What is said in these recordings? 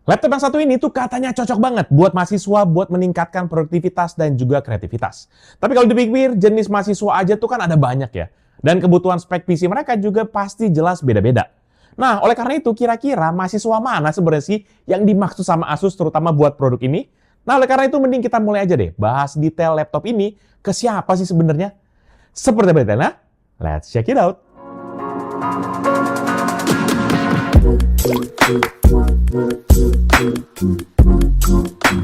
Laptop yang satu ini tuh katanya cocok banget buat mahasiswa, buat meningkatkan produktivitas dan juga kreativitas. Tapi kalau dipikir, jenis mahasiswa aja tuh kan ada banyak ya. Dan kebutuhan spek PC mereka juga pasti jelas beda-beda. Nah, oleh karena itu, kira-kira mahasiswa mana sebenarnya sih yang dimaksud sama Asus terutama buat produk ini? Nah, oleh karena itu mending kita mulai aja deh bahas detail laptop ini ke siapa sih sebenarnya. Seperti apa detailnya? Let's check it out.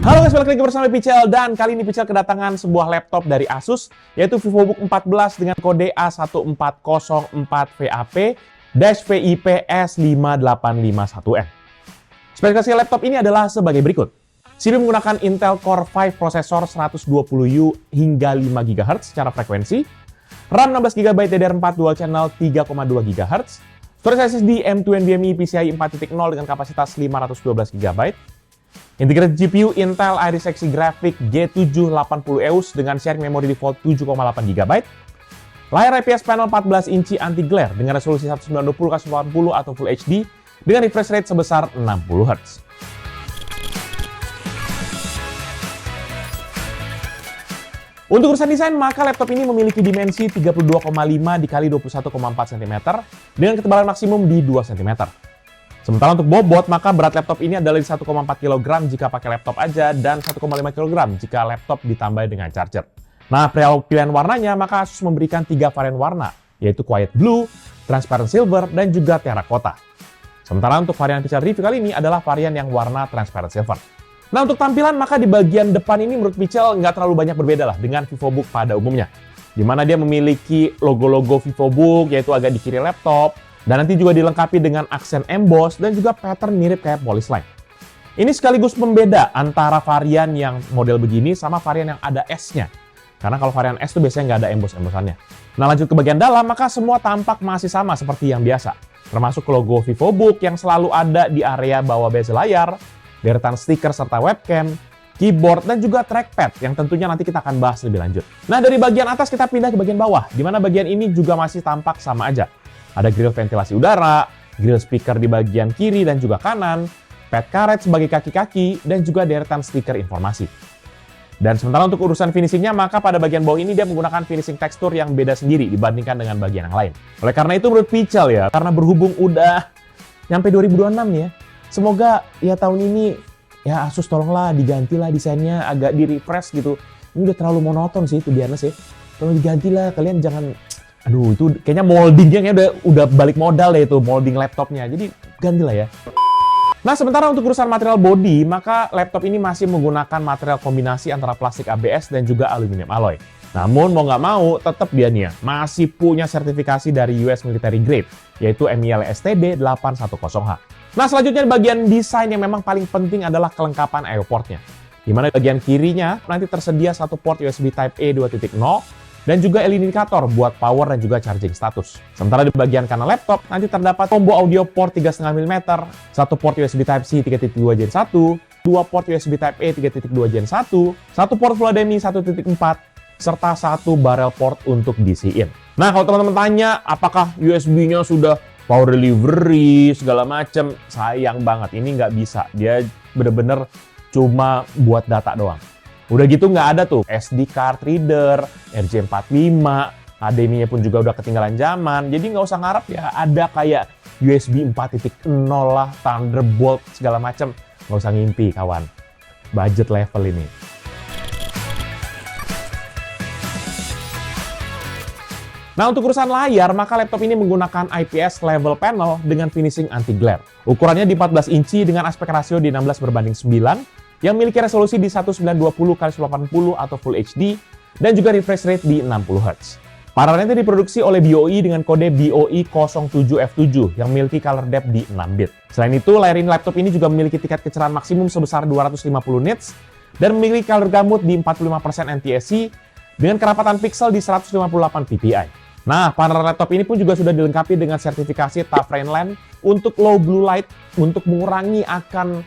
Halo guys, balik lagi bersama Pichel, dan kali ini Pichel kedatangan sebuah laptop dari Asus, yaitu VivoBook 14 dengan kode A1404-VAP-VIP-S5851M. Spesifikasi laptop ini adalah sebagai berikut. CPU menggunakan Intel Core 5 prosesor 120U hingga 5 GHz secara frekuensi, RAM 16GB DDR4 dual channel 3,2 GHz, storage SSD M2 NVMe PCIe 4.0 dengan kapasitas 512 GB, integrated GPU Intel Iris Xe Graphics G780 EOS dengan sharing memory default 7,8 GB, layar IPS panel 14 inci anti-glare dengan resolusi 1920x1080 atau Full HD dengan refresh rate sebesar 60 Hz. Untuk urusan desain, maka laptop ini memiliki dimensi 32,5 x 21,4 cm dengan ketebalan maksimum di 2 cm. Sementara untuk bobot, maka berat laptop ini adalah 1,4 kg jika pakai laptop aja dan 1,5 kg jika laptop ditambah dengan charger. Nah, pilihan warnanya, maka Asus memberikan 3 varian warna, yaitu Quiet Blue, Transparent Silver, dan juga Terracotta. Sementara untuk varian Pichel review kali ini adalah varian yang warna Transparent Silver. Nah, untuk tampilan, maka di bagian depan ini menurut Pichel nggak terlalu banyak berbeda lah dengan VivoBook pada umumnya. Di mana dia memiliki logo-logo VivoBook, yaitu agak di kiri laptop, dan nanti juga dilengkapi dengan aksen emboss dan juga pattern mirip kayak polish line. Ini sekaligus pembeda antara varian yang model begini sama varian yang ada S-nya. Karena kalau varian S itu biasanya nggak ada emboss-embossannya. Nah, lanjut ke bagian dalam, maka semua tampak masih sama seperti yang biasa. Termasuk logo VivoBook yang selalu ada di area bawah bezel layar, deretan stiker serta webcam, keyboard, dan juga trackpad yang tentunya nanti kita akan bahas lebih lanjut. Nah, dari bagian atas kita pindah ke bagian bawah, di mana bagian ini juga masih tampak sama aja. Ada grill ventilasi udara, grill speaker di bagian kiri dan juga kanan, pad karet sebagai kaki-kaki, dan juga deretan stiker informasi. Dan sementara untuk urusan finishingnya, maka pada bagian bawah ini dia menggunakan finishing tekstur yang beda sendiri dibandingkan dengan bagian yang lain. Oleh karena itu menurut Pichel ya, karena berhubung udah nyampe 2026 ya, semoga ya tahun ini ya Asus tolonglah digantilah desainnya agak di-refresh gitu. Ini udah terlalu monoton sih itu biasa sih. Tolong digantilah, kalian jangan, aduh itu kayaknya moldingnya udah balik modal deh itu, molding laptopnya. Jadi gantilah ya. Nah, sementara untuk urusan material body, maka laptop ini masih menggunakan material kombinasi antara plastik ABS dan juga aluminium alloy. Namun mau nggak mau, tetap dia nih ya, masih punya sertifikasi dari US Military Grade, yaitu MIL STB 810H. Nah, selanjutnya bagian desain yang memang paling penting adalah kelengkapan I/O portnya. Di mana bagian kirinya nanti tersedia satu port USB Type-A 2.0 dan juga LED indikator buat power dan juga charging status. Sementara di bagian kanan laptop nanti terdapat combo audio port 3,5 mm, satu port USB Type-C 3.2 Gen 1, dua port USB Type-A 3.2 Gen 1, satu port Full HDMI 1.4, serta satu barrel port untuk DC-in. Nah, kalau teman-teman tanya apakah USB-nya sudah power delivery, segala macam, sayang banget. Ini nggak bisa. Dia bener-bener cuma buat data doang. Udah gitu nggak ada tuh SD card reader, RJ45, HDMI-nya pun juga udah ketinggalan zaman. Jadi nggak usah ngarep ya ada kayak USB 4.0 lah, Thunderbolt, segala macam. Nggak usah ngimpi, kawan. Budget level ini. Nah, untuk urusan layar, maka laptop ini menggunakan IPS level panel dengan finishing anti-glare. Ukurannya di 14 inci dengan aspek rasio di 16:9, yang memiliki resolusi di 1920x1080 atau Full HD, dan juga refresh rate di 60 Hz. Paralelnya diproduksi oleh BOE dengan kode BOE 07F7 yang memiliki color depth di 6 bit. Selain itu, layar ini laptop ini juga memiliki tingkat kecerahan maksimum sebesar 250 nits, dan memiliki color gamut di 45% NTSC, dengan kerapatan pixel di 158 ppi. Nah, panel laptop ini pun juga sudah dilengkapi dengan sertifikasi TUF Rainland untuk low blue light untuk mengurangi akan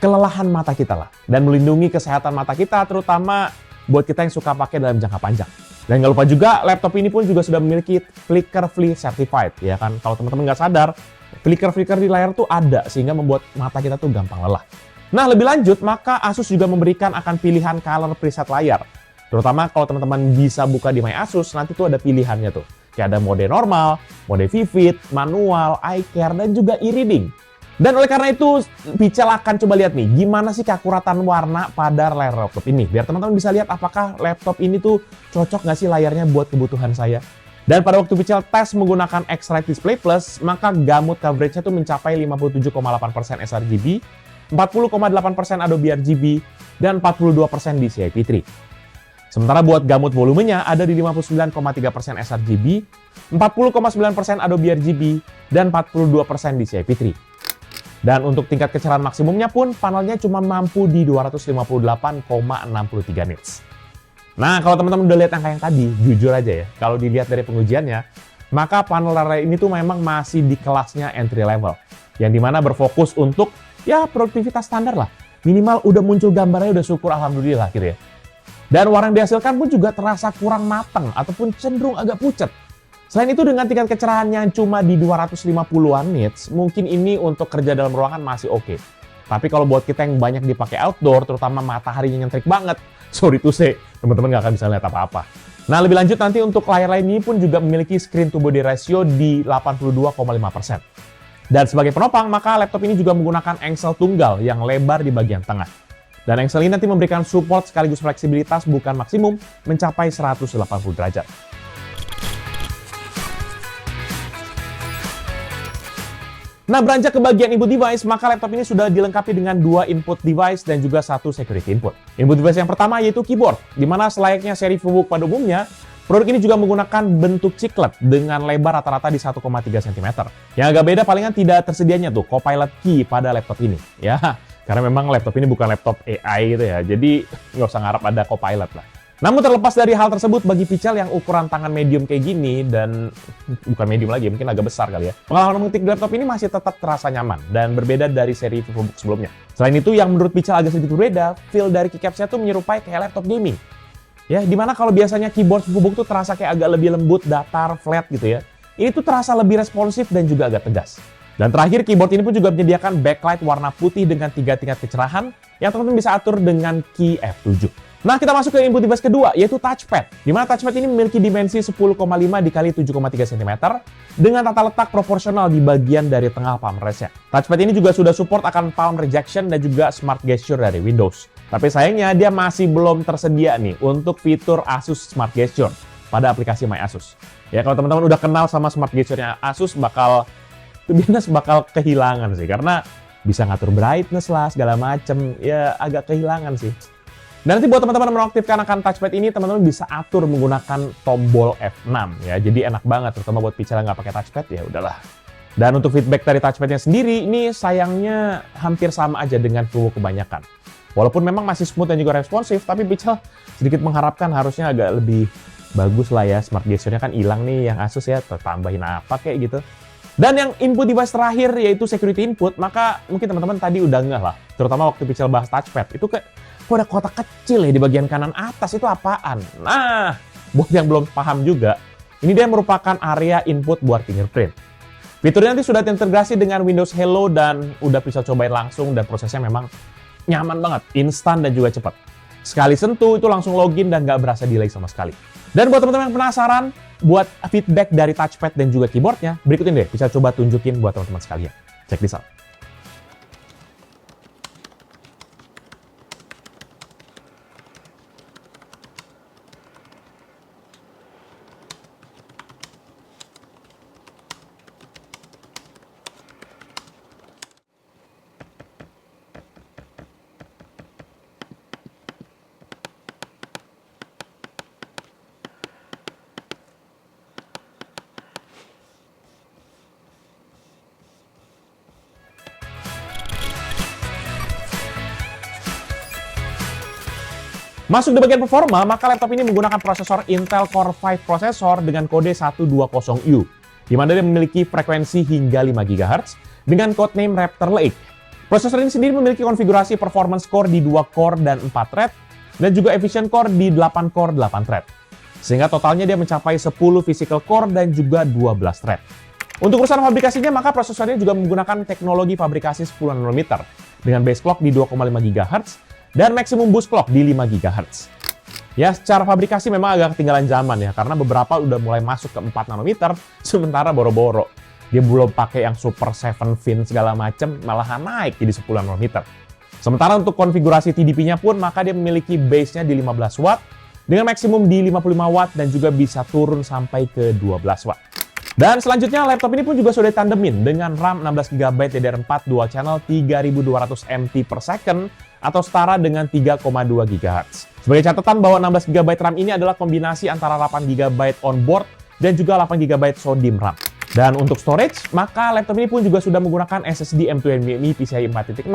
kelelahan mata kita lah. Dan melindungi kesehatan mata kita, terutama buat kita yang suka pakai dalam jangka panjang. Dan nggak lupa juga, laptop ini pun juga sudah memiliki Flicker Free Certified. Ya kan, kalau teman-teman nggak sadar, flicker-flicker di layar tuh ada, sehingga membuat mata kita tuh gampang lelah. Nah, lebih lanjut, maka Asus juga memberikan akan pilihan color preset layar. Terutama kalau teman-teman bisa buka di My Asus, nanti tuh ada pilihannya tuh. Kayak ada mode normal, mode vivid, manual, eye care, dan juga e-reading. Dan oleh karena itu, Pichel akan coba lihat nih, gimana sih keakuratan warna pada layar laptop ini. Biar teman-teman bisa lihat apakah laptop ini tuh cocok nggak sih layarnya buat kebutuhan saya. Dan pada waktu Pichel tes menggunakan X-Rite Display Plus, maka gamut coverage-nya tuh mencapai 57,8% sRGB, 40,8% Adobe RGB, dan 42% DCI-P3. Sementara buat gamut volumenya ada di 59,3% sRGB, 40,9% Adobe RGB, dan 42% DCI-P3. Dan untuk tingkat kecerahan maksimumnya pun, panelnya cuma mampu di 258,63 nits. Nah, kalau teman-teman udah lihat angka yang tadi, jujur aja ya, kalau dilihat dari pengujiannya, maka panel layar ini tuh memang masih di kelasnya entry level. Yang dimana berfokus untuk, ya produktivitas standar lah. Minimal udah muncul gambarnya, udah syukur alhamdulillah akhirnya. Dan warna yang dihasilkan pun juga terasa kurang matang, ataupun cenderung agak pucat. Selain itu dengan tingkat kecerahan yang cuma di 250-an nits, mungkin ini untuk kerja dalam ruangan masih oke. Tapi kalau buat kita yang banyak dipakai outdoor, terutama mataharinya nyentrik banget, sorry to say, teman-teman nggak akan bisa lihat apa-apa. Nah, lebih lanjut nanti untuk layar lain ini pun juga memiliki screen to body ratio di 82,5%. Dan sebagai penopang, maka laptop ini juga menggunakan engsel tunggal yang lebar di bagian tengah. Dan engsel ini nanti memberikan support sekaligus fleksibilitas bukan maksimum mencapai 180 derajat. Nah, beranjak ke bagian input device, maka laptop ini sudah dilengkapi dengan 2 input device dan juga 1 security input. Input device yang pertama yaitu keyboard, di mana selayaknya seri VivoBook pada umumnya, produk ini juga menggunakan bentuk chiclet dengan lebar rata-rata di 1,3 cm. Yang agak beda palingan tidak tersedianya tuh Copilot Key pada laptop ini. Ya, karena memang laptop ini bukan laptop AI gitu ya, jadi nggak usah ngarep ada Copilot lah. Namun terlepas dari hal tersebut, bagi Pichel yang ukuran tangan medium kayak gini, dan bukan medium lagi, mungkin agak besar kali ya, pengalaman mengetik di laptop ini masih tetap terasa nyaman dan berbeda dari seri VivoBook sebelumnya. Selain itu, yang menurut Pichel agak sedikit berbeda, feel dari keycaps-nya tuh menyerupai kayak laptop gaming. Ya, dimana kalau biasanya keyboard VivoBook tuh terasa kayak agak lebih lembut, datar, flat gitu ya. Ini tuh terasa lebih responsif dan juga agak tegas. Dan terakhir, keyboard ini pun juga menyediakan backlight warna putih dengan 3 tingkat kecerahan yang teman-teman bisa atur dengan key F7. Nah, kita masuk ke input device kedua, yaitu touchpad. Di mana touchpad ini memiliki dimensi 10,5 x 7,3 cm dengan tata letak proporsional di bagian dari tengah palm rest-nya. Touchpad ini juga sudah support akan palm rejection dan juga smart gesture dari Windows. Tapi sayangnya dia masih belum tersedia nih untuk fitur Asus Smart Gesture pada aplikasi My Asus. Ya, kalau teman-teman udah kenal sama smart gesture-nya Asus, bakal kehilangan sih, karena bisa ngatur brightness lah, segala macem, ya agak kehilangan sih. Dan nanti buat teman-teman mengaktifkan akan touchpad ini, teman-teman bisa atur menggunakan tombol F6 ya. Jadi enak banget, terutama buat Pichel yang nggak pakai touchpad, ya udahlah. Dan untuk feedback dari touchpadnya sendiri, ini sayangnya hampir sama aja dengan VivoBook kebanyakan. Walaupun memang masih smooth dan juga responsif, tapi Pichel sedikit mengharapkan harusnya agak lebih bagus lah ya. Smart gesture-nya kan hilang nih yang Asus ya, tambahin apa kayak gitu. Dan yang input device terakhir yaitu security input, maka mungkin teman-teman tadi udah ngeh lah. Terutama waktu Pichel bahas touchpad, itu kayak kok ada kotak kecil ya di bagian kanan atas, itu apaan? Nah, buat yang belum paham juga, ini dia merupakan area input buat fingerprint. Fiturnya nanti sudah terintegrasi dengan Windows Hello dan udah bisa cobain langsung, dan prosesnya memang nyaman banget, instan dan juga cepat. Sekali sentuh itu langsung login dan nggak berasa delay sama sekali. Dan buat teman-teman yang penasaran, buat feedback dari touchpad dan juga keyboardnya, berikut ini deh, bisa coba tunjukin buat teman-teman sekalian. Check this out. Masuk di bagian performa, maka laptop ini menggunakan prosesor Intel Core 5 prosesor dengan kode 120U, di mana dia memiliki frekuensi hingga 5 GHz dengan codename Raptor Lake. Prosesor ini sendiri memiliki konfigurasi performance core di 2 core dan 4 thread, dan juga efficient core di 8 core 8 thread. Sehingga totalnya dia mencapai 10 physical core dan juga 12 thread. Untuk urusan fabrikasinya, maka prosesornya juga menggunakan teknologi fabrikasi 10 nanometer dengan base clock di 2,5 GHz dan maximum boost clock di 5 GHz. Ya, secara fabrikasi memang agak ketinggalan zaman ya, karena beberapa udah mulai masuk ke 4 nanometer, sementara boro-boro. Dia belum pakai yang Super 7 Fin segala macam, malahan naik jadi 10 nanometer. Sementara untuk konfigurasi TDP-nya pun, maka dia memiliki base-nya di 15 watt, dengan maksimum di 55 watt dan juga bisa turun sampai ke 12 watt. Dan selanjutnya laptop ini pun juga sudah ditandemin dengan RAM 16GB DDR4 dual channel 3200 MT per second atau setara dengan 3,2 GHz. Sebagai catatan bahwa 16GB RAM ini adalah kombinasi antara 8GB onboard dan juga 8GB SODIMM RAM. Dan untuk storage, maka laptop ini pun juga sudah menggunakan SSD M2 PCIe 4.0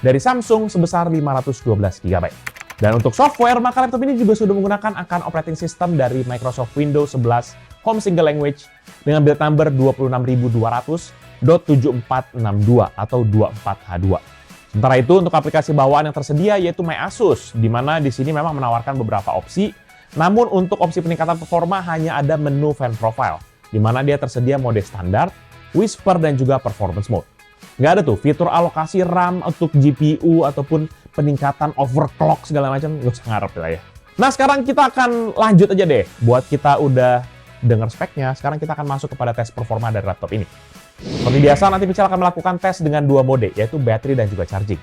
dari Samsung sebesar 512GB. Dan untuk software, maka laptop ini juga sudah menggunakan akan operating system dari Microsoft Windows 11 Home Single Language dengan build number 26200.7462 atau 24H2. Sementara itu, untuk aplikasi bawaan yang tersedia yaitu MyAsus, di mana di sini memang menawarkan beberapa opsi, namun untuk opsi peningkatan performa hanya ada menu fan profile, di mana dia tersedia mode standar, whisper, dan juga performance mode. Nggak ada tuh fitur alokasi RAM untuk GPU ataupun peningkatan overclock segala macam, nggak usah ngarep lah ya. Nah, sekarang kita akan lanjut aja deh. Buat kita udah dengar speknya, sekarang kita akan masuk kepada tes performa dari laptop ini. Seperti biasa, nanti Pical akan melakukan tes dengan dua mode, yaitu battery dan juga charging.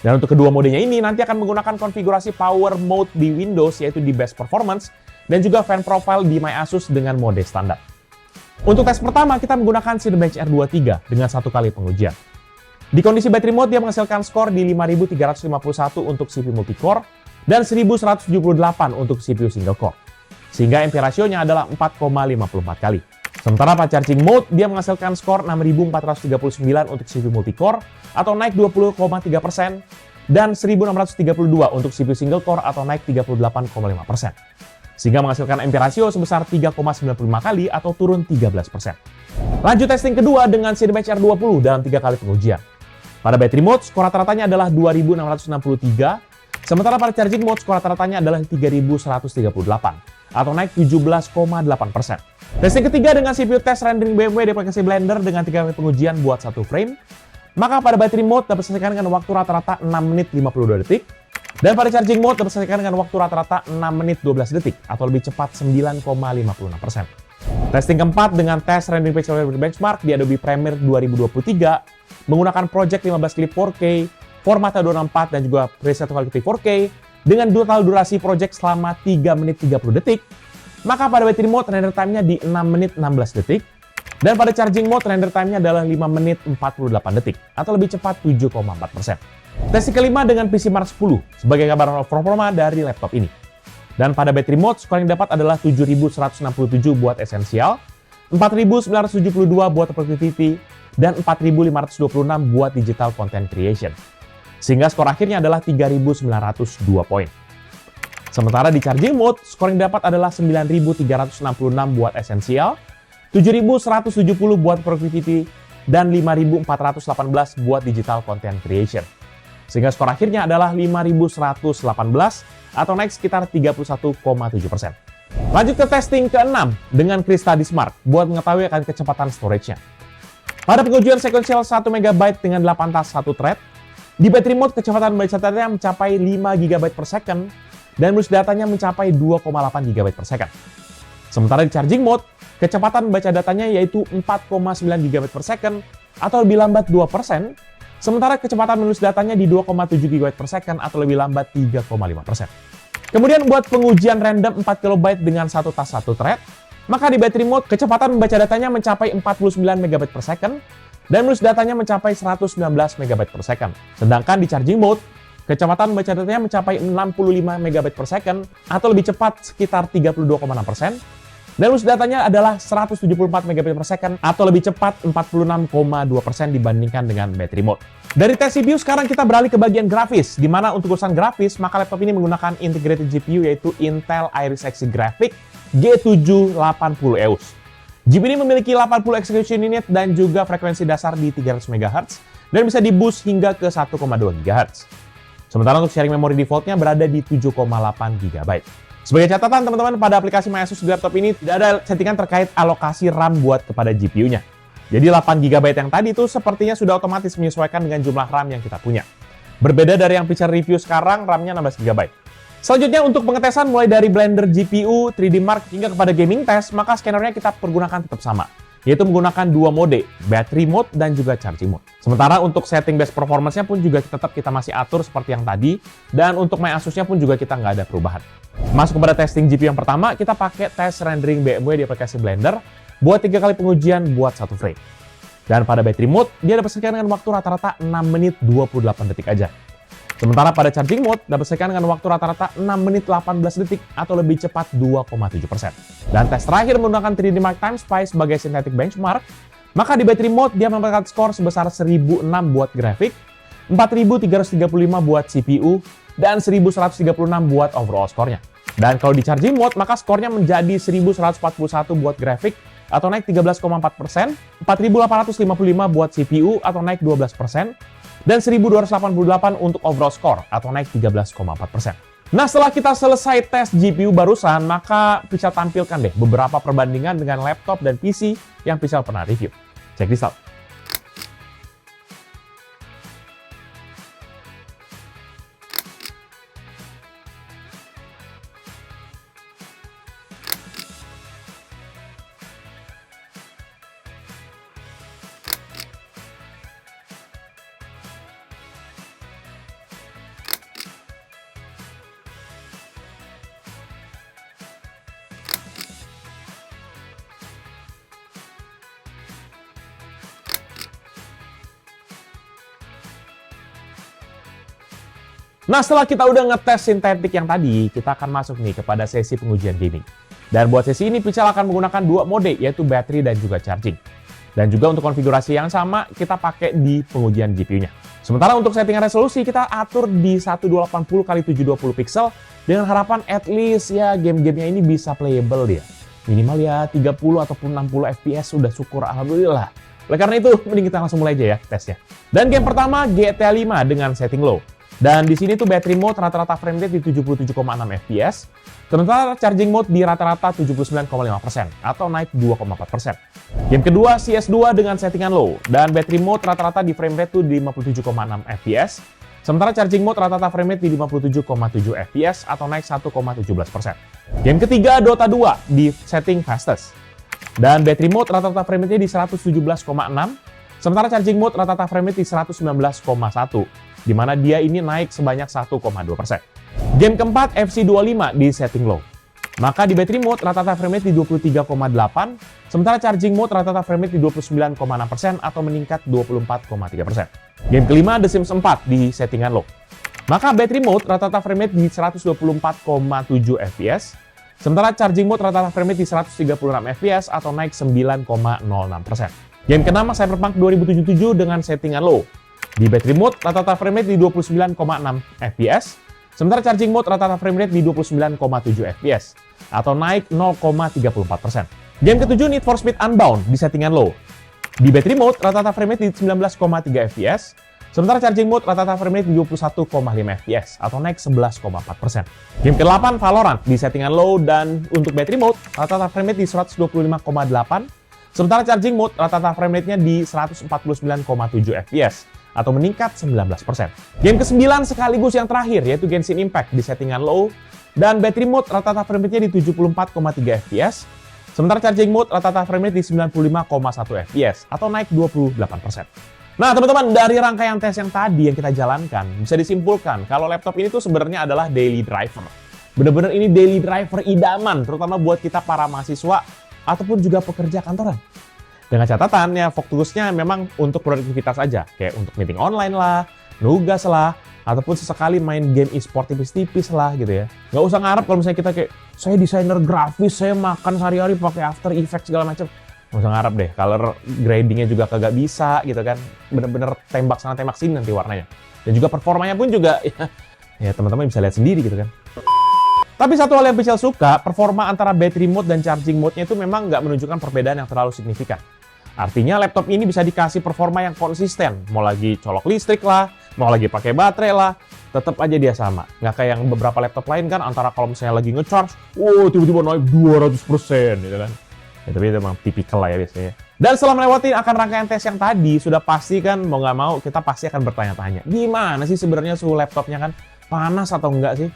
Dan untuk kedua modenya ini, nanti akan menggunakan konfigurasi power mode di Windows, yaitu di best performance, dan juga fan profile di MyAsus dengan mode standar. Untuk tes pertama, kita menggunakan Cinebench R23 dengan 1 kali pengujian. Di kondisi battery mode, dia menghasilkan skor di 5351 untuk CPU multicore dan 1178 untuk CPU single core. Sehingga MP rasionya adalah 4,54 kali. Sementara pada charging mode, dia menghasilkan skor 6439 untuk CPU multicore atau naik 20,3% dan 1632 untuk CPU single core atau naik 38,5%. Sehingga menghasilkan MP rasio sebesar 3,95 kali atau turun 13%. Lanjut testing kedua dengan Cinebench R20 dalam 3 kali pengujian. Pada battery mode, skor rata-ratanya adalah 2663, sementara pada charging mode, skor rata-ratanya adalah 3138 atau naik 17,8%. Testing ketiga dengan CPU test rendering BMW di aplikasi Blender dengan 3 kali pengujian buat 1 frame. Maka pada battery mode dapat diselesaikan dengan waktu rata-rata 6 menit 52 detik. Dan pada charging mode dapat diselesaikan dengan waktu rata-rata 6 menit 12 detik atau lebih cepat 9,56%. Testing keempat dengan tes rendering pixel benchmark di Adobe Premiere 2023 menggunakan project 15 klip 4K, format 264 dan juga preset quality 4K dengan total durasi project selama 3 menit 30 detik. Maka pada battery mode render time-nya di 6 menit 16 detik. Dan pada charging mode render time-nya adalah 5 menit 48 detik atau lebih cepat 7,4%. Testing kelima dengan PC Mark 10 sebagai gambaran performa dari laptop ini. Dan pada battery mode skor yang dapat adalah 7167 buat essential, 4972 buat productivity, dan 4526 buat digital content creation. Sehingga skor akhirnya adalah 3902 poin. Sementara di charging mode, skor yang dapat adalah 9366 buat essential, 7170 buat productivity, dan 5418 buat digital content creation. Sehingga skor akhirnya adalah 5118 atau naik sekitar 31,7%. Lanjut ke testing ke-6 dengan Krista Dismark buat mengetahui akan kecepatan storage-nya. Pada pengujian sequential 1 MB dengan 8 tas 1 thread, di battery mode kecepatan membaca datanya mencapai 5 GB per second dan menulis datanya mencapai 2,8 GB per second. Sementara di charging mode, kecepatan membaca datanya yaitu 4,9 GB per second atau lebih lambat 2%, sementara kecepatan menulis datanya di 2,7 GB per second atau lebih lambat 3,5%. Kemudian buat pengujian random 4 KB dengan 1 tas 1 thread, maka di battery mode kecepatan membaca datanya mencapai 49 MB per second dan menulis datanya mencapai 119 MB per second. Sedangkan di charging mode, kecepatan membaca datanya mencapai 65 MB per second atau lebih cepat sekitar 32,6%. Dan menulis datanya adalah 174 MB per second atau lebih cepat 46,2% dibandingkan dengan battery mode. Dari tes CPU sekarang kita beralih ke bagian grafis, di mana untuk urusan grafis maka laptop ini menggunakan integrated GPU yaitu Intel Iris Xe Graphics G780EOS. GPU ini memiliki 80 execution unit dan juga frekuensi dasar di 300 MHz dan bisa di-boost hingga ke 1,2 GHz. Sementara untuk sharing memori defaultnya berada di 7,8 GB. Sebagai catatan teman-teman, pada aplikasi MyAsus di laptop ini tidak ada settingan terkait alokasi RAM buat kepada GPU-nya. Jadi 8 GB yang tadi itu sepertinya sudah otomatis menyesuaikan dengan jumlah RAM yang kita punya. Berbeda dari yang feature review sekarang, RAM-nya 16 GB. Selanjutnya untuk pengetesan mulai dari Blender GPU, 3D Mark, hingga kepada gaming test, maka scannernya kita pergunakan tetap sama, yaitu menggunakan dua mode, battery mode dan juga charging mode. Sementara untuk setting base performance-nya pun juga tetap kita masih atur seperti yang tadi, dan untuk My Asus-nya pun juga kita nggak ada perubahan. Masuk kepada testing GPU yang pertama, kita pakai tes rendering BMW di aplikasi Blender, buat 3 kali pengujian buat 1 frame. Dan pada battery mode, dia dapat sekian dengan waktu rata-rata 6 menit 28 detik aja. Sementara pada charging mode, dapat sekian dengan waktu rata-rata 6 menit 18 detik atau lebih cepat 2,7%. Dan tes terakhir menggunakan 3D Mark Time Spy sebagai synthetic benchmark, maka di battery mode dia mendapatkan skor sebesar 1006 buat grafik, 4335 buat CPU, dan 1136 buat overall skornya. Dan kalau di charging mode, maka skornya menjadi 1141 buat grafik, atau naik 13,4%, 4855 buat CPU atau naik 12%, dan 1288 untuk overall score atau naik 13,4%. Nah, setelah kita selesai tes GPU barusan, maka Pichal tampilkan deh beberapa perbandingan dengan laptop dan PC yang Pichal pernah review. Check this out. Nah, setelah kita udah ngetes sintetik yang tadi, kita akan masuk nih kepada sesi pengujian gaming. Dan buat sesi ini, Pichal akan menggunakan dua mode, yaitu battery dan juga charging. Dan juga untuk konfigurasi yang sama, kita pakai di pengujian GPU-nya. Sementara untuk settingan resolusi, kita atur di 1280x720 pixel, dengan harapan at least ya game-gamenya ini bisa playable dia. Minimal ya 30 ataupun 60 FPS, sudah syukur alhamdulillah. Oleh karena itu, mending kita langsung mulai aja ya tesnya. Dan game pertama, GTA 5 dengan setting low. Dan di sini tuh battery mode rata-rata frame rate di 77,6 fps, sementara charging mode di rata-rata 79,5% atau naik 2,4%. Game kedua CS2 dengan settingan low, dan battery mode rata-rata di frame rate tuh di 57,6 fps, sementara charging mode rata-rata frame rate di 57,7 fps atau naik 1,17%. Game ketiga Dota 2 di setting fastest, dan battery mode rata-rata frame rate di 117,6, sementara charging mode rata-rata frame rate di 119,1. di mana dia ini naik sebanyak 1,2%. Game keempat FC25 di setting low. Maka di battery mode rata-rata frame rate di 23,8, sementara charging mode rata-rata frame rate di 29,6% atau meningkat 24,3%. Game kelima The Sims 4 di settingan low. Maka battery mode rata-rata frame rate di 124,7 fps, sementara charging mode rata-rata frame rate di 136 fps atau naik 9,06%. Game keenam Cyberpunk 2077 dengan settingan low. Di battery mode, rata-rata frame rate di 29,6 fps, sementara charging mode rata-rata frame rate di 29,7 fps, atau naik 0,34%. Game ketujuh Need for Speed Unbound di settingan low. Di battery mode, rata-rata frame rate di 19,3 fps, sementara charging mode rata-rata frame rate di 21,5 fps, atau naik 11,4%. Game ke-8 Valorant di settingan low, dan untuk battery mode, rata-rata frame rate di 125,8, sementara charging mode rata-rata frame rate-nya di 149,7 fps, atau meningkat 19%. Game ke-9 sekaligus yang terakhir, yaitu Genshin Impact di settingan low, dan battery mode rata-rata frame rate-nya di 74,3 fps, sementara charging mode rata-rata frame rate di 95,1 fps, atau naik 28%. Nah teman-teman, dari rangkaian tes yang tadi yang kita jalankan, bisa disimpulkan kalau laptop ini tuh sebenarnya adalah daily driver. Bener-bener ini daily driver idaman, terutama buat kita para mahasiswa ataupun juga pekerja kantoran. Dengan catatan ya fokusnya memang untuk produktivitas aja, kayak untuk meeting online lah, nugas lah, ataupun sesekali main game e-sport tipis-tipis lah gitu ya. Nggak usah ngarep kalau misalnya kita kayak, saya desainer grafis, saya makan sehari-hari pakai After Effects segala macam. Nggak usah ngarep deh, color gradingnya juga kagak bisa gitu kan. Bener-bener tembak sana tembak sini nanti warnanya. Dan juga performanya pun juga, ya teman-teman bisa lihat sendiri gitu kan. Tapi satu hal yang Pichal suka, performa antara battery mode dan charging mode-nya itu memang nggak menunjukkan perbedaan yang terlalu signifikan. Artinya laptop ini bisa dikasih performa yang konsisten. Mau lagi colok listrik lah, mau lagi pakai baterai lah, tetap aja dia sama. Nggak kayak yang beberapa laptop lain kan, antara kalau misalnya lagi nge-charge, wow tiba-tiba naik 200% gitu kan. Ya, tapi itu memang tipikal lah ya biasanya. Dan setelah melewati akan rangkaian tes yang tadi, sudah pasti kan mau nggak mau kita pasti akan bertanya-tanya, gimana sih sebenarnya suhu laptopnya kan? Panas atau enggak sih?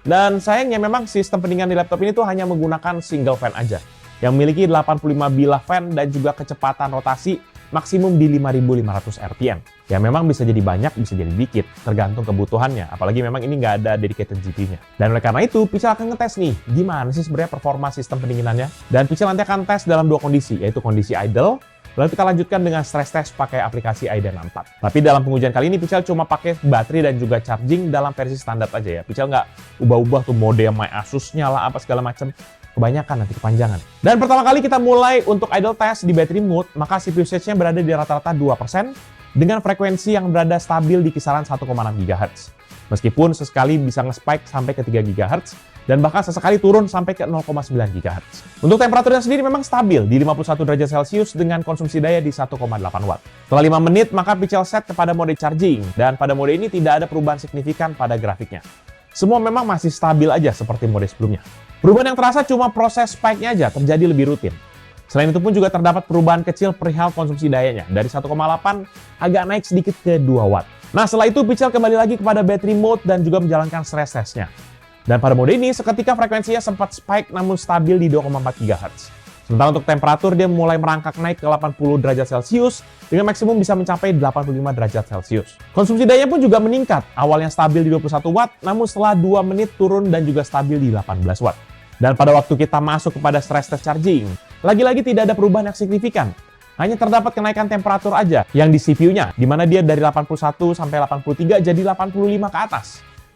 Dan sayangnya memang sistem pendinginan di laptop ini tuh hanya menggunakan single fan aja, yang memiliki 85 bilah fan dan juga kecepatan rotasi maksimum di 5.500 RPM. Ya memang bisa jadi banyak, bisa jadi dikit, tergantung kebutuhannya. Apalagi memang ini nggak ada dedicated GPU-nya. Dan oleh karena itu, Pichel akan ngetes nih, gimana sih sebenarnya performa sistem pendinginannya. Dan Pichel nanti akan tes dalam dua kondisi, yaitu kondisi idle, lalu kita lanjutkan dengan stress test pakai aplikasi iDynamo 4. Tapi dalam pengujian kali ini, Pichel cuma pakai baterai dan juga charging dalam versi standar aja ya. Pichel nggak ubah-ubah tuh mode yang My Asus-nya lah, apa segala macam. Kebanyakan nanti kepanjangan. Dan pertama kali kita mulai untuk idle test di battery mode, maka CPU usage-nya berada di rata-rata 2% dengan frekuensi yang berada stabil di kisaran 1,6 GHz. Meskipun sesekali bisa nge-spike sampai ke 3 GHz dan bahkan sesekali turun sampai ke 0,9 GHz. Untuk temperaturnya sendiri memang stabil di 51 derajat Celcius dengan konsumsi daya di 1,8 Watt. Setelah 5 menit, maka Pichel set kepada mode charging dan pada mode ini tidak ada perubahan signifikan pada grafiknya. Semua memang masih stabil aja seperti mode sebelumnya. Perubahan yang terasa cuma proses spike-nya aja terjadi lebih rutin. Selain itu pun juga terdapat perubahan kecil perihal konsumsi dayanya dari 1,8 agak naik sedikit ke 2 Watt. Nah setelah itu Pichel kembali lagi kepada battery mode dan juga menjalankan stress test-nya. Dan pada mode ini seketika frekuensinya sempat spike namun stabil di 2,4 GHz. Sementara untuk temperatur dia mulai merangkak naik ke 80 derajat Celcius dengan maksimum bisa mencapai 85 derajat Celcius. Konsumsi daya pun juga meningkat, awalnya stabil di 21 Watt namun setelah 2 menit turun dan juga stabil di 18 Watt. Dan pada waktu kita masuk kepada stress test charging, lagi-lagi tidak ada perubahan yang signifikan. Hanya terdapat kenaikan temperatur aja yang di CPU-nya, di mana dia dari 81 sampai 83 jadi 85 ke atas.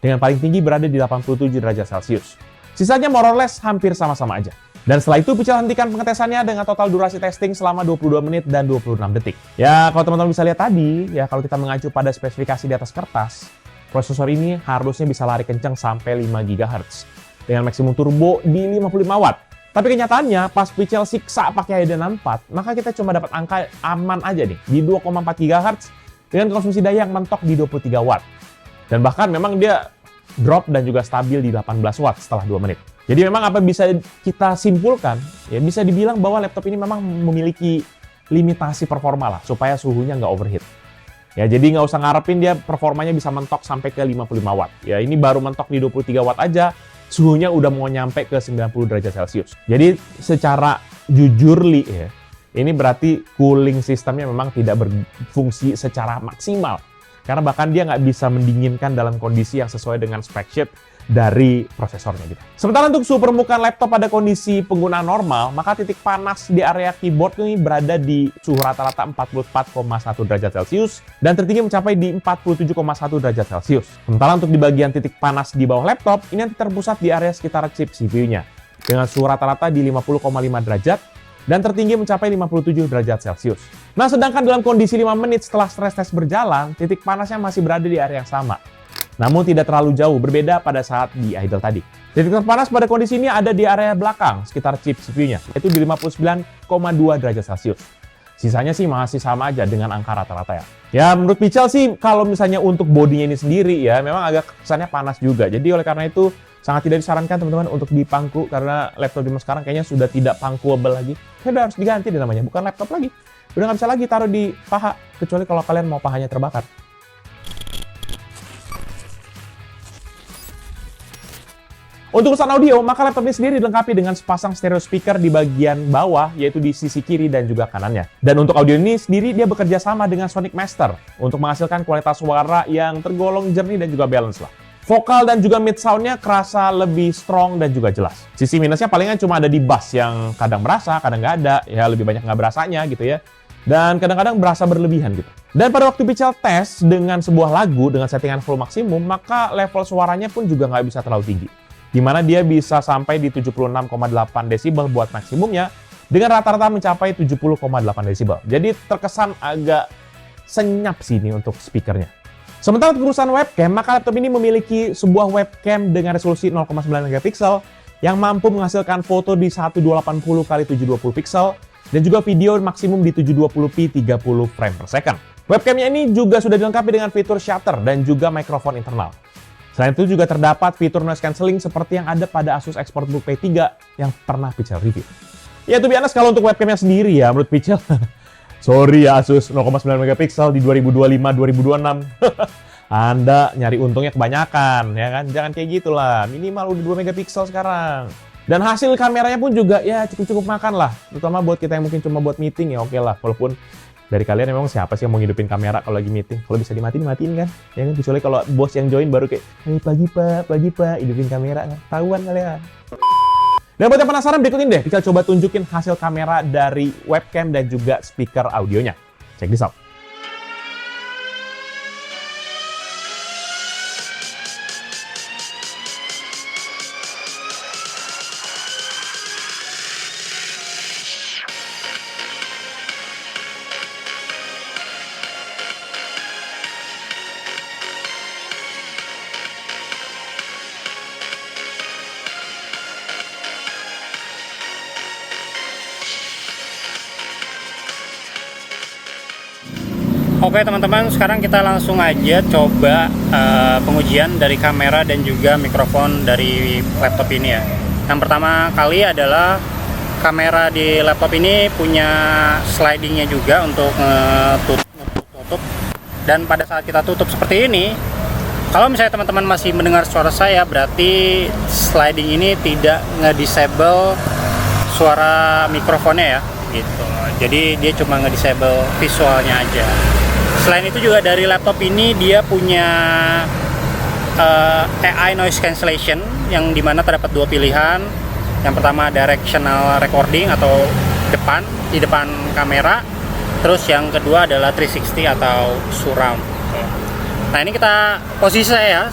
Dengan paling tinggi berada di 87 derajat Celcius. Sisanya more or less hampir sama-sama aja. Dan setelah itu Pichel hentikan pengetesannya dengan total durasi testing selama 22 menit dan 26 detik. Ya kalau teman-teman bisa lihat tadi, ya kalau kita mengacu pada spesifikasi di atas kertas, prosesor ini harusnya bisa lari kencang sampai 5 GHz. Dengan maksimum turbo di 55 Watt. Tapi kenyataannya pas Pichel siksa pakai iDynamo 4, maka kita cuma dapat angka aman aja nih di 2,4 GHz dengan konsumsi daya yang mentok di 23 Watt. Dan bahkan memang dia drop dan juga stabil di 18 Watt setelah 2 menit. Jadi memang apa bisa kita simpulkan, ya bisa dibilang bahwa laptop ini memang memiliki limitasi performa lah, supaya suhunya nggak overheat. Ya jadi nggak usah ngarepin dia performanya bisa mentok sampai ke 55 Watt. Ya ini baru mentok di 23 Watt aja, suhunya udah mau nyampe ke 90 derajat Celcius. Jadi secara jujurly ya, ini berarti cooling sistemnya memang tidak berfungsi secara maksimal. Karena bahkan dia nggak bisa mendinginkan dalam kondisi yang sesuai dengan spec sheet dari prosesornya gitu. Sementara untuk suhu permukaan laptop pada kondisi penggunaan normal, maka titik panas di area keyboard ini berada di suhu rata-rata 44,1 derajat Celcius dan tertinggi mencapai di 47,1 derajat Celcius. Sementara untuk di bagian titik panas di bawah laptop, ini nanti terpusat di area sekitar chip CPU-nya dengan suhu rata-rata di 50,5 derajat dan tertinggi mencapai 57 derajat Celcius. Nah, sedangkan dalam kondisi 5 menit setelah stress test berjalan, titik panasnya masih berada di area yang sama. Namun tidak terlalu jauh, berbeda pada saat di idle tadi. Titik terpanas pada kondisi ini ada di area belakang, sekitar chip CPU-nya, yaitu di 59,2 derajat Celcius. Sisanya sih masih sama aja dengan angka rata-rata ya. Ya menurut Pichel sih, kalau misalnya untuk bodinya ini sendiri ya, memang agak kesannya panas juga. Jadi oleh karena itu, sangat tidak disarankan teman-teman untuk dipangku, karena laptop di sekarang kayaknya sudah tidak pangkuable lagi. Udah harus diganti deh namanya, bukan laptop lagi. Udah nggak bisa lagi taruh di paha, kecuali kalau kalian mau pahanya terbakar. Untuk urusan audio, maka laptop ini sendiri dilengkapi dengan sepasang stereo speaker di bagian bawah, yaitu di sisi kiri dan juga kanannya. Dan untuk audio ini sendiri, dia bekerja sama dengan Sonic Master untuk menghasilkan kualitas suara yang tergolong jernih dan juga balance lah. Vokal dan juga mid sound-nya kerasa lebih strong dan juga jelas. Sisi minusnya palingan cuma ada di bass yang kadang berasa, kadang nggak ada. Ya lebih banyak nggak berasanya gitu ya. Dan kadang-kadang berasa berlebihan gitu. Dan pada waktu Pichel tes dengan sebuah lagu dengan settingan full maksimum, maka level suaranya pun juga nggak bisa terlalu tinggi. Di mana dia bisa sampai di 76,8 desibel buat maksimumnya, dengan rata-rata mencapai 70,8 desibel. Jadi terkesan agak senyap sih ini untuk speakernya. Sementara untuk urusan webcam, maka laptop ini memiliki sebuah webcam dengan resolusi 0,9 megapiksel yang mampu menghasilkan foto di 1280x720 pixel dan juga video maksimum di 720p 30 frame per second. Webcamnya ini juga sudah dilengkapi dengan fitur shutter dan juga mikrofon internal. Selain itu juga terdapat fitur noise cancelling seperti yang ada pada Asus ExpertBook P3 yang pernah Pichel review. Ya tuh biasa kalau untuk webcamnya sendiri ya menurut Pichel. Sorry ya Asus 0,9 megapiksel di 2025-2026. Anda nyari untungnya kebanyakan ya kan. Jangan kayak gitulah. Minimal udah 2 megapiksel sekarang. Dan hasil kameranya pun juga ya cukup-cukup makan lah. Terutama buat kita yang mungkin cuma buat meeting ya oke lah. Walaupun dari kalian memang siapa sih yang mau ngidupin kamera kalau lagi meeting? Kalau bisa dimatiin kan? Ya kan kecuali kalau bos yang join baru kayak, pagi pak, hidupin kamera. Tahuan kalian. Dan buat yang penasaran, berikutin deh. Pichel coba tunjukin hasil kamera dari webcam dan juga speaker audionya. Check this out. Oke teman-teman, sekarang kita langsung aja coba pengujian dari kamera dan juga mikrofon dari laptop ini ya. Yang pertama kali adalah kamera di laptop ini punya slidingnya juga untuk tutup. Dan pada saat kita tutup seperti ini, kalau misalnya teman-teman masih mendengar suara saya, berarti sliding ini tidak nge-disable suara mikrofonnya ya gitu. Jadi dia cuma nge-disable visualnya aja. Selain itu juga dari laptop ini dia punya AI noise cancellation yang dimana terdapat dua pilihan. Yang pertama directional recording atau di depan kamera. Terus yang kedua adalah 360 atau surround. Nah ini kita posisi saya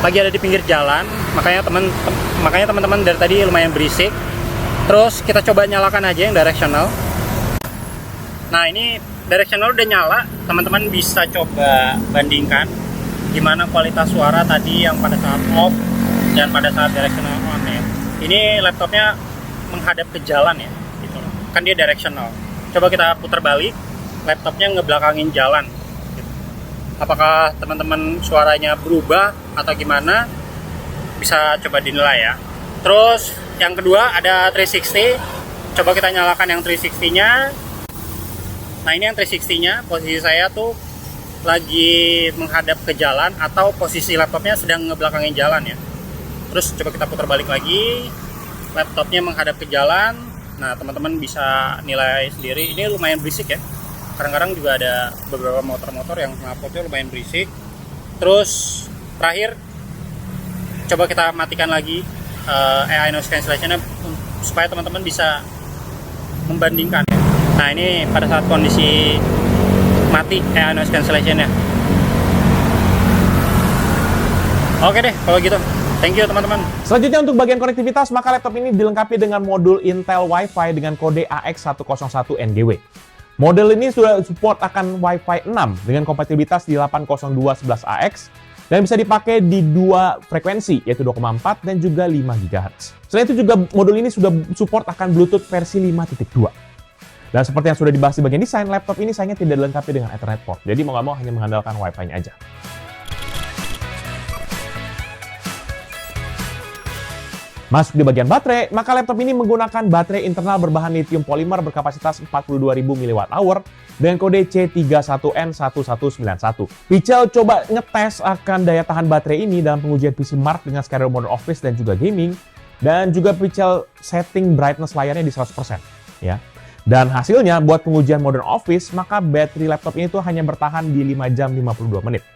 lagi ada di pinggir jalan, makanya teman-teman dari tadi lumayan berisik. Terus kita coba nyalakan aja yang directional. Nah ini directional udah nyala, teman-teman bisa coba bandingkan gimana kualitas suara tadi yang pada saat off dan pada saat directional on ya. Ini laptopnya menghadap ke jalan ya, gitu. Kan dia directional. Coba kita putar balik, laptopnya ngebelakangin jalan. Gitu. Apakah teman-teman suaranya berubah atau gimana? Bisa coba dinilai ya. Terus yang kedua ada 360. Coba kita nyalakan yang 360-nya. Nah ini yang 360-nya, posisi saya tuh lagi menghadap ke jalan atau posisi laptopnya sedang ngebelakangin jalan ya. Terus coba kita putar balik lagi, laptopnya menghadap ke jalan. Nah teman-teman bisa nilai sendiri, ini lumayan berisik ya. Kadang-kadang juga ada beberapa motor-motor yang knalpotnya lumayan berisik. Terus terakhir, coba kita matikan lagi AI noise cancellation-nya supaya teman-teman bisa membandingkan ya. Nah ini pada saat kondisi mati AI noise cancellation-nya. Oke deh kalau gitu, thank you teman-teman. Selanjutnya untuk bagian konektivitas, maka laptop ini dilengkapi dengan modul Intel Wi-Fi dengan kode AX101NGW. Model ini sudah support akan Wi-Fi 6 dengan kompatibilitas di 802.11ax dan bisa dipakai di dua frekuensi, yaitu 2,4 dan juga 5 GHz. Selain itu juga modul ini sudah support akan Bluetooth versi 5.2. Dan seperti yang sudah dibahas di bagian desain, laptop ini sayangnya tidak dilengkapi dengan Ethernet port. Jadi mau nggak mau hanya mengandalkan Wi-Fi-nya aja. Masuk di bagian baterai, maka laptop ini menggunakan baterai internal berbahan lithium polimer berkapasitas 42.000 mAh dengan kode C31N1191. Pichel coba ngetes akan daya tahan baterai ini dalam pengujian PC Mark dengan skenario Modern Office dan juga gaming. Dan juga Pichel setting brightness layarnya di 100%. Ya. Dan hasilnya buat pengujian Modern Office, maka baterai laptop ini tuh hanya bertahan di 5 jam 52 menit.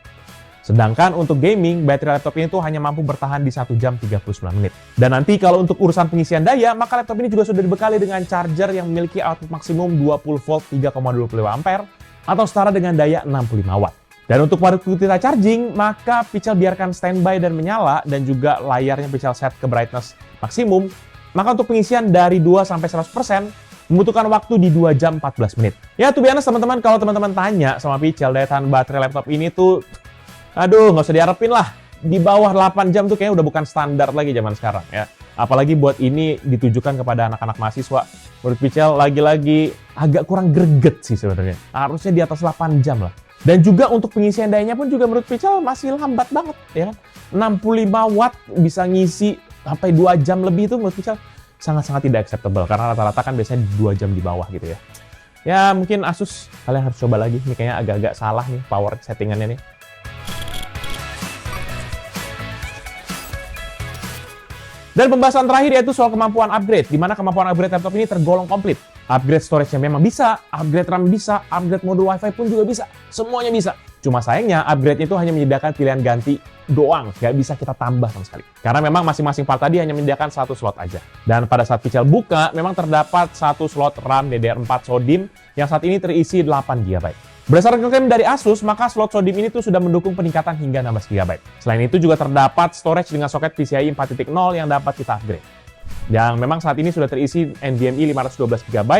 Sedangkan untuk gaming, baterai laptop ini tuh hanya mampu bertahan di 1 jam 39 menit. Dan nanti kalau untuk urusan pengisian daya, maka laptop ini juga sudah dibekali dengan charger yang memiliki output maksimum 20 volt 3,25 ampere atau setara dengan daya 65 watt. Dan untuk waktu kita charging, maka Pichel biarkan standby dan menyala dan juga layarnya Pichel set ke brightness maksimum. Maka untuk pengisian dari 2 sampai 100% membutuhkan waktu di 2 jam 14 menit. Ya, tuh biasa teman-teman, kalau teman-teman tanya sama Pichel, daya tahan baterai laptop ini tuh, aduh, nggak usah diharapin lah. Di bawah 8 jam tuh kayaknya udah bukan standar lagi zaman sekarang ya. Apalagi buat ini ditujukan kepada anak-anak mahasiswa. Menurut Pichel lagi-lagi agak kurang greget sih sebenarnya. Harusnya di atas 8 jam lah. Dan juga untuk pengisian dayanya pun juga menurut Pichel masih lambat banget ya. 65 watt bisa ngisi sampai 2 jam lebih itu menurut Pichel sangat-sangat tidak acceptable karena rata-rata kan biasanya 2 jam di bawah gitu ya. Ya mungkin Asus kalian harus coba lagi, ini kayaknya agak-agak salah nih power settingannya nih. Dan pembahasan terakhir yaitu soal kemampuan upgrade, di mana kemampuan upgrade laptop ini tergolong komplit. Upgrade storage-nya memang bisa, upgrade RAM bisa, upgrade modul WiFi pun juga bisa. Semuanya bisa. Cuma sayangnya upgrade itu hanya menyediakan pilihan ganti doang, nggak bisa kita tambah sama sekali. Karena memang masing-masing part tadi hanya menyediakan 1 slot aja. Dan pada saat Pical buka, memang terdapat 1 slot RAM DDR4 SODIMM yang saat ini terisi 8 GB. Berdasarkan klaim dari Asus, maka slot SODIMM ini tuh sudah mendukung peningkatan hingga 16 GB. Selain itu juga terdapat storage dengan soket PCIe 4.0 yang dapat kita upgrade. Yang memang saat ini sudah terisi NVMe 512 GB,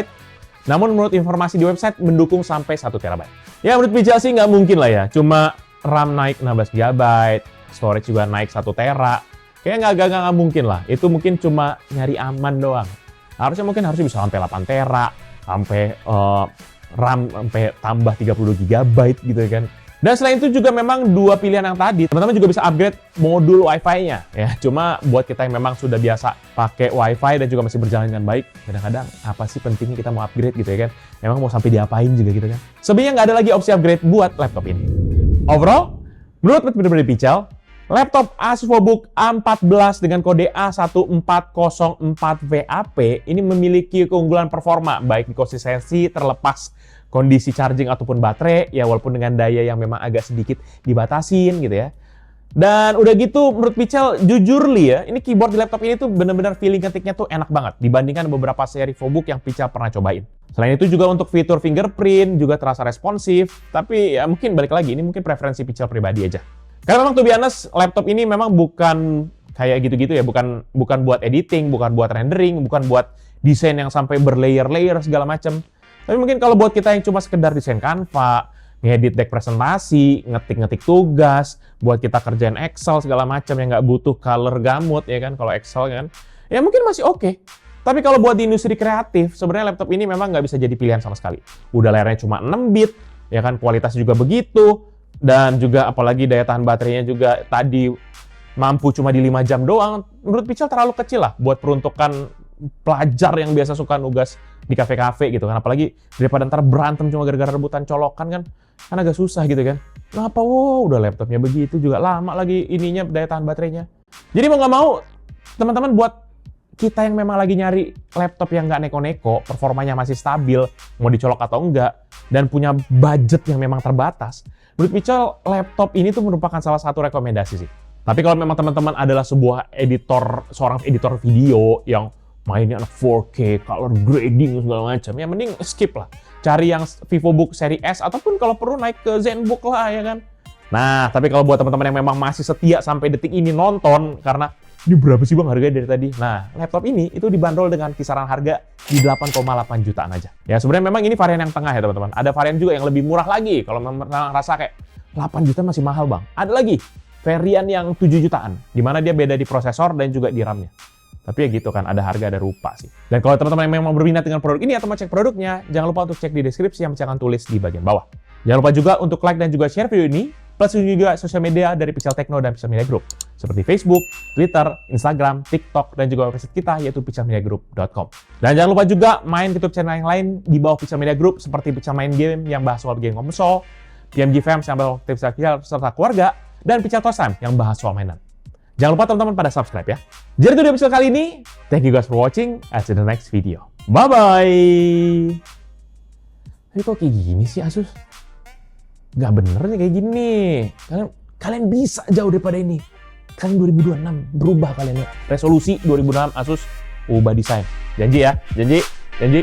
namun menurut informasi di website mendukung sampai 1 TB. Ya menurut Pical sih nggak mungkin lah ya, cuma RAM naik 16 GB, storage juga naik 1 tera. Kayaknya nggak mungkin lah, itu mungkin cuma nyari aman doang. Harusnya bisa sampai 8 tera, sampai RAM sampai tambah 32 GB gitu kan. Dan selain itu juga memang 2 pilihan yang tadi, teman-teman juga bisa upgrade modul Wi-Fi-nya ya. Cuma buat kita yang memang sudah biasa pakai Wi-Fi dan juga masih berjalan dengan baik, kadang-kadang apa sih pentingnya kita mau upgrade gitu ya kan? Emang mau sampai diapain juga gitu kan? Sebenarnya nggak ada lagi opsi upgrade buat laptop ini. Overall, menurut benar-benar Pical, laptop Asus VivoBook A14 dengan kode A1404VAP ini memiliki keunggulan performa baik di konsistensi terlepas kondisi charging ataupun baterai ya, walaupun dengan daya yang memang agak sedikit dibatasin gitu ya. Dan udah gitu menurut Pical jujur li ya, ini keyboard di laptop ini tuh bener-bener feeling ketiknya tuh enak banget dibandingkan beberapa seri VivoBook yang Pical pernah cobain. Selain itu juga untuk fitur fingerprint juga terasa responsif, tapi ya mungkin balik lagi ini mungkin preferensi Pical pribadi aja. Karena memang to be honest, laptop ini memang bukan kayak gitu-gitu ya, bukan buat editing, bukan buat rendering, bukan buat desain yang sampai berlayer-layer segala macam. Tapi mungkin kalau buat kita yang cuma sekedar desain Canva, ngedit deck presentasi, ngetik-ngetik tugas, buat kita kerjain Excel segala macam yang nggak butuh color gamut ya kan, kalau Excel kan, ya mungkin masih oke. Tapi kalau buat di industri kreatif, sebenarnya laptop ini memang nggak bisa jadi pilihan sama sekali. Udah layarnya cuma 6 bit, ya kan, kualitasnya juga begitu. Dan juga apalagi daya tahan baterainya juga tadi mampu cuma di 5 jam doang. Menurut Pical terlalu kecil lah buat peruntukan pelajar yang biasa suka nugas di kafe-kafe gitu kan. Apalagi daripada ntar berantem cuma gara-gara rebutan colokan kan agak susah gitu kan. Kenapa udah laptopnya begitu juga lama lagi ininya daya tahan baterainya. Jadi mau nggak mau teman-teman buat kita yang memang lagi nyari laptop yang nggak neko-neko, performanya masih stabil, mau dicolok atau enggak, dan punya budget yang memang terbatas, menurut Pical, laptop ini tuh merupakan salah satu rekomendasi sih. Tapi kalau memang teman-teman adalah seorang editor video yang mainnya 4K, color grading segala macam, ya mending skip lah. Cari yang VivoBook seri S ataupun kalau perlu naik ke ZenBook lah ya kan. Nah, tapi kalau buat teman-teman yang memang masih setia sampai detik ini nonton karena ini berapa sih bang harganya dari tadi? Nah, laptop ini itu dibanderol dengan kisaran harga di 8,8 jutaan aja. Ya sebenarnya memang ini varian yang tengah ya teman-teman. Ada varian juga yang lebih murah lagi. Kalau memang rasa kayak 8 juta masih mahal bang. Ada lagi varian yang 7 jutaan. Dimana dia beda di prosesor dan juga di RAM-nya. Tapi ya gitu kan, ada harga, ada rupa sih. Dan kalau teman-teman yang memang berminat dengan produk ini atau mau cek produknya, jangan lupa untuk cek di deskripsi yang jangan tulis di bagian bawah. Jangan lupa juga untuk like dan juga share video ini, plus juga sosial media dari Pical Techno dan Pical Media Group, seperti Facebook, Twitter, Instagram, TikTok, dan juga website kita yaitu picalmediagroup.com. Dan jangan lupa juga main YouTube channel yang lain di bawah Pical Media Group, seperti Pical Main Game yang bahas soal game konsol, PMG Fans yang bahas tips Pical serta keluarga, dan Pical Toast Time yang bahas soal mainan. Jangan lupa teman-teman pada subscribe ya. Jadi itu dia episode kali ini. Thank you guys for watching. I'll see you in the next video. Bye-bye. Tapi kok kayak gini sih Asus? Nggak bener nih kayak gini. Kalian bisa jauh daripada ini. Kalian 2026 berubah kalian ya. Resolusi 2006 Asus ubah desain. Janji ya. Janji.